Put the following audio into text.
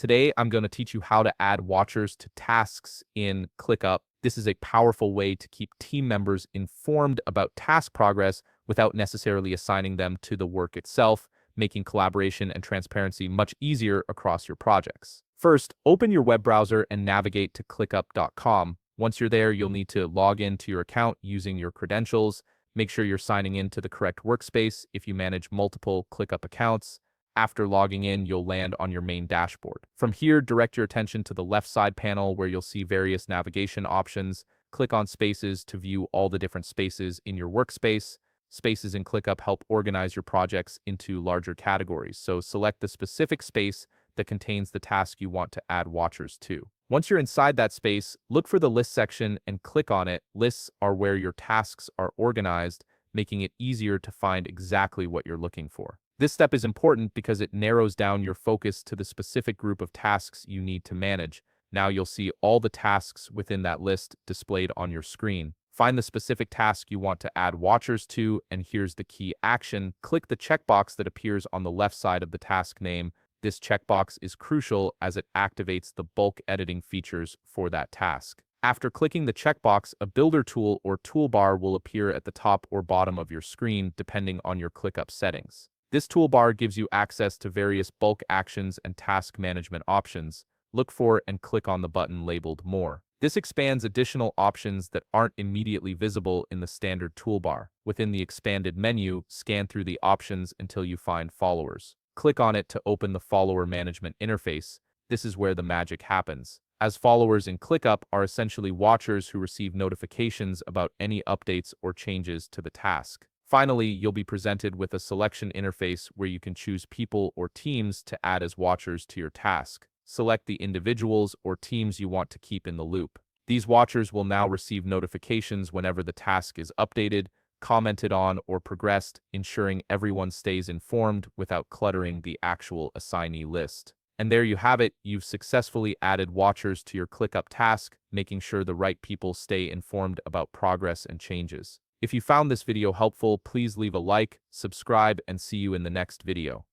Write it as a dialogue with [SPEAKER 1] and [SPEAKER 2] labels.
[SPEAKER 1] Today, I'm going to teach you how to add watchers to tasks in ClickUp. This is a powerful way to keep team members informed about task progress without necessarily assigning them to the work itself, making collaboration and transparency much easier across your projects. First, open your web browser and navigate to clickup.com. Once you're there, you'll need to log into your account using your credentials. Make sure you're signing in to the correct workspace if you manage multiple ClickUp accounts. After logging in, you'll land on your main dashboard. From here, direct your attention to the left side panel where you'll see various navigation options. Click on Spaces to view all the different spaces in your workspace. Spaces in ClickUp help organize your projects into larger categories, so select the specific space that contains the task you want to add watchers to. Once you're inside that space, look for the List section and click on it. Lists are where your tasks are organized, making it easier to find exactly what you're looking for. This step is important because it narrows down your focus to the specific group of tasks you need to manage. Now you'll see all the tasks within that list displayed on your screen. Find the specific task you want to add watchers to, and here's the key action. Click the checkbox that appears on the left side of the task name. This checkbox is crucial as it activates the bulk editing features for that task. After clicking the checkbox, a builder tool or toolbar will appear at the top or bottom of your screen, depending on your ClickUp settings. This toolbar gives you access to various bulk actions and task management options. Look for and click on the button labeled More. This expands additional options that aren't immediately visible in the standard toolbar. Within the expanded menu, scan through the options until you find Followers. Click on it to open the Follower Management interface. This is where the magic happens, as followers in ClickUp are essentially watchers who receive notifications about any updates or changes to the task. Finally, you'll be presented with a selection interface where you can choose people or teams to add as watchers to your task. Select the individuals or teams you want to keep in the loop. These watchers will now receive notifications whenever the task is updated, commented on, or progressed, ensuring everyone stays informed without cluttering the actual assignee list. And there you have it, you've successfully added watchers to your ClickUp task, making sure the right people stay informed about progress and changes. If you found this video helpful, please leave a like, subscribe, and see you in the next video.